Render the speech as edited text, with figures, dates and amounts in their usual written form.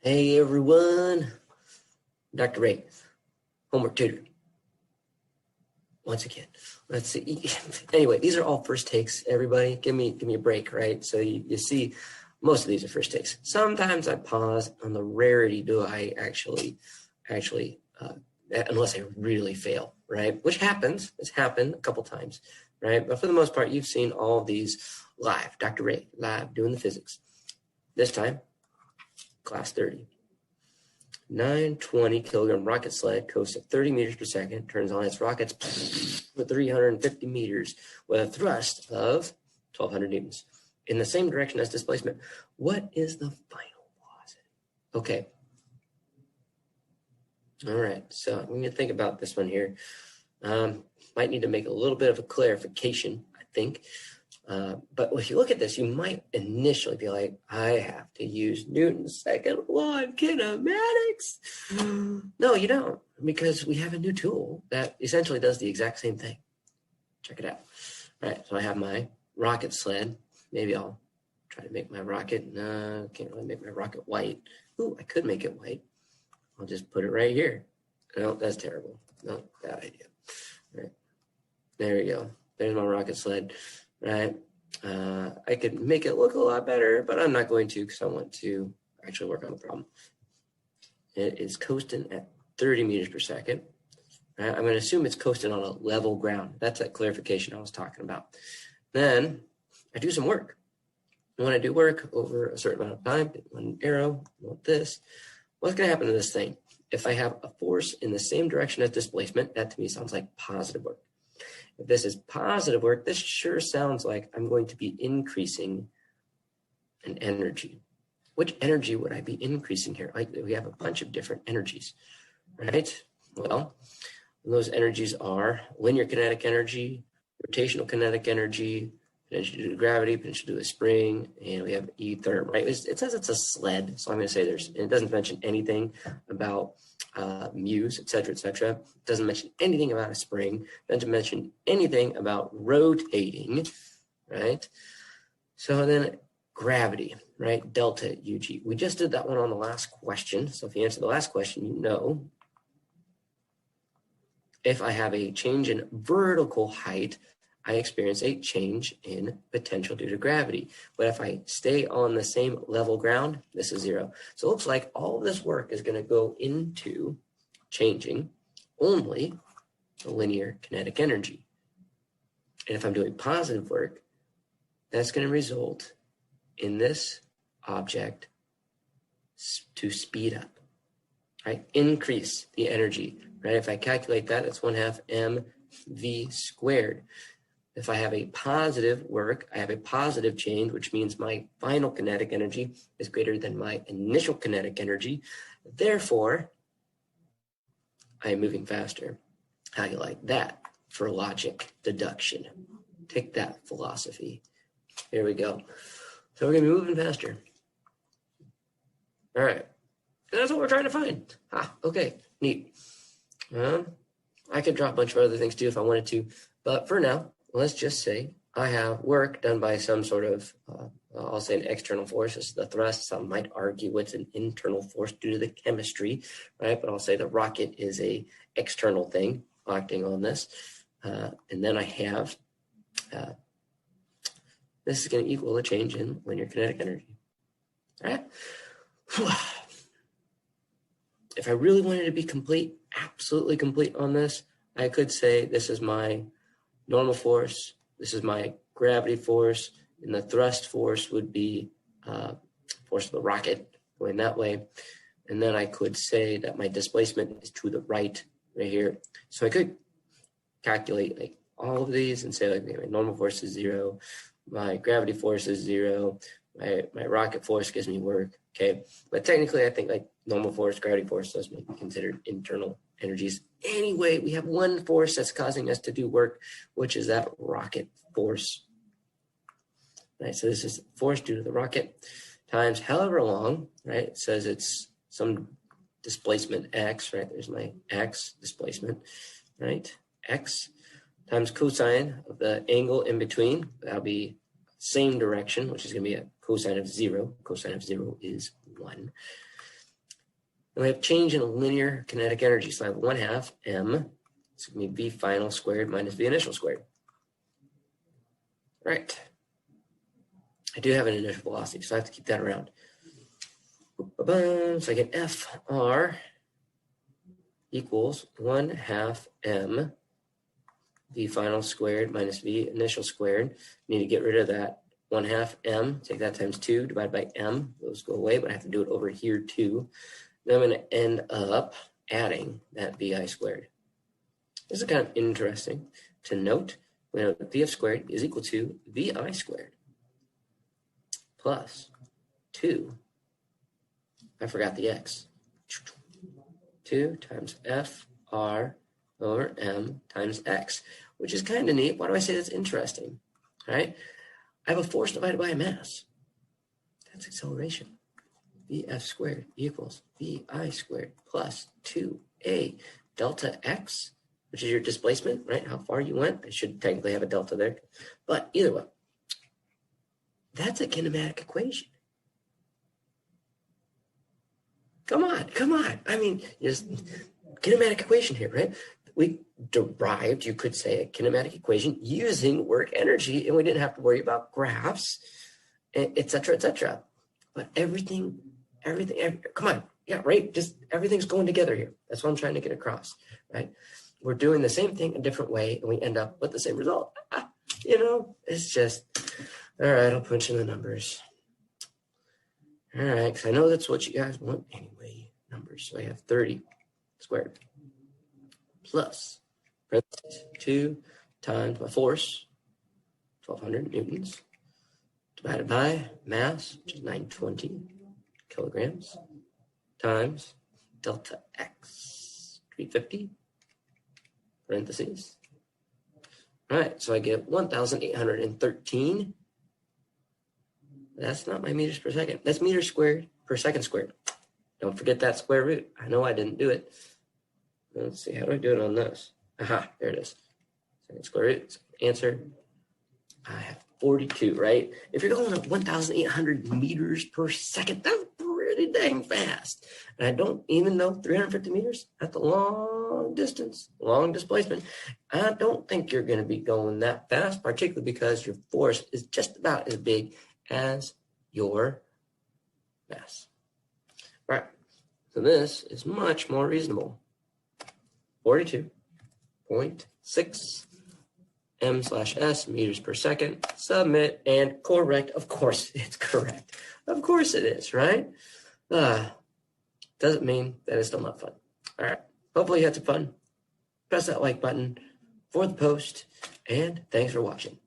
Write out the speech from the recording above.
Hey everyone, Dr. Ray, homework tutor. Once again, let's see. Anyway, these are all first takes. Everybody, give me a break, right? So you see, most of these are first takes. Sometimes I pause. On the rarity do I actually, unless I really fail, right? Which happens. It's happened a couple times, right? But for the most part, you've seen all of these live. Dr. Ray live doing the physics. This time, class 30. 920 kilogram rocket sled coasts at 30 meters per second, turns on its rockets with 350 meters with a thrust of 1200 newtons in the same direction as displacement. What is the final velocity? Okay. All right. So I'm going to think about this one here. Might need to make a little bit of a clarification, I think. But if you look at this, you might initially be like, I have to use Newton's second law of kinematics. No, you don't, because we have a new tool that essentially does the exact same thing. Check it out. All right, so I have my rocket sled. Maybe I'll try to make my rocket. No, can't really make my rocket white. Ooh, I could make it white. I'll just put it right here. No, that's terrible. No, bad idea. All right, there we go. There's my rocket sled. Right, I could make it look a lot better, but I'm not going to because I want to actually work on the problem. It is coasting at 30 meters per second. Right? I'm going to assume it's coasting on a level ground. That's that clarification I was talking about. Then I do some work. And when I do work over a certain amount of time, one arrow, want this. What's going to happen to this thing? If I have a force in the same direction as displacement, that to me sounds like positive work. If this is positive work, this sure sounds like I'm going to be increasing an energy. Which energy would I be increasing here? We have a bunch of different energies, right? Well, those energies are linear kinetic energy, rotational kinetic energy, potential due to gravity, potential due to spring, and we have Theorem, right? It says it's a sled, so I'm going to say it doesn't mention anything about mu's, et cetera, et cetera. It doesn't mention anything about a spring, doesn't mention anything about rotating, right? So then gravity, right? Delta UG. We just did that one on the last question. So if you answer the last question, you know, if I have a change in vertical height, I experience a change in potential due to gravity. But if I stay on the same level ground, this is zero. So it looks like all of this work is going to go into changing only the linear kinetic energy. And if I'm doing positive work, that's going to result in this object to speed up, right? Increase the energy, right? If I calculate that, it's 1/2 mv squared. If I have a positive work, I have a positive change, which means my final kinetic energy is greater than my initial kinetic energy. Therefore, I am moving faster. How do you like that for logic deduction? Take that, philosophy. Here we go. So we're going to be moving faster. All right. And that's what we're trying to find. Okay, neat. I could draw a bunch of other things too if I wanted to, but for now, let's just say I have work done by some sort of, I'll say an external force. This is the thrust. Some might argue it's an internal force due to the chemistry, right? But I'll say the rocket is a external thing acting on this. And then I have, this is going to equal a change in linear kinetic energy, all right? If I really wanted to be complete, absolutely complete on this, I could say this is my normal force, this is my gravity force, and the thrust force would be force of the rocket going that way. And then I could say that my displacement is to the right here. So I could calculate like all of these and say like my normal force is 0, my gravity force is 0, my rocket force gives me work, okay? But technically I think like normal force, gravity force, those may be considered internal energies. Anyway, we have one force that's causing us to do work, which is that rocket force. Right, so this is force due to the rocket times however long, right? It says it's some displacement x, right? There's my x displacement, right? X times cosine of the angle in between. That'll be same direction, which is going to be a cosine of 0. Cosine of 0 is 1. And we have change in linear kinetic energy. So I have 1/2 m. It's going to be v final squared minus v initial squared. Right. I do have an initial velocity, so I have to keep that around. So I get Fr equals 1/2 m v final squared minus v initial squared. Need to get rid of that 1/2 m. Take that times 2 divided by m. Those go away, but I have to do it over here too. Then I'm going to end up adding that vi squared. This is kind of interesting to note. We know that vf squared is equal to vi squared plus 2. I forgot the x. 2 times Fr over m times x, which is kind of neat. Why do I say that's interesting? All right. I have a force divided by a mass. That's acceleration. Vf squared equals vi squared plus 2a delta x, which is your displacement, right? How far you went. I should technically have a delta there. But either way, that's a kinematic equation. Come on. I mean, just kinematic equation here, right? We derived, you could say, a kinematic equation using work energy, and we didn't have to worry about graphs, et cetera. But everything, come on. Yeah, right? Just everything's going together here. That's what I'm trying to get across, right? We're doing the same thing a different way, and we end up with the same result. It's just, all right, I'll punch in the numbers. All right, because I know that's what you guys want anyway, numbers. So I have 30 squared plus 2 times my force, 1,200 newtons, divided by mass, which is 920 kilograms, times delta x, 350, parentheses. All right, so I get 1,813. That's not my meters per second. That's meters squared per second squared. Don't forget that square root. I know I didn't do it. Let's see, how do I do it on this? Aha, there it is. Second square root, answer. I have 42, right? If you're going at 1,800 meters per second, that's pretty dang fast. And I don't even know 350 meters, that's a long distance, long displacement. I don't think you're going to be going that fast, particularly because your force is just about as big as your mass. All right, so this is much more reasonable. 42.6 m/s meters per second. Submit and correct. Of course it's correct. Of course it is, right? Doesn't mean that it's still not fun. All right, hopefully you had some fun. Press that like button for the post, and thanks for watching.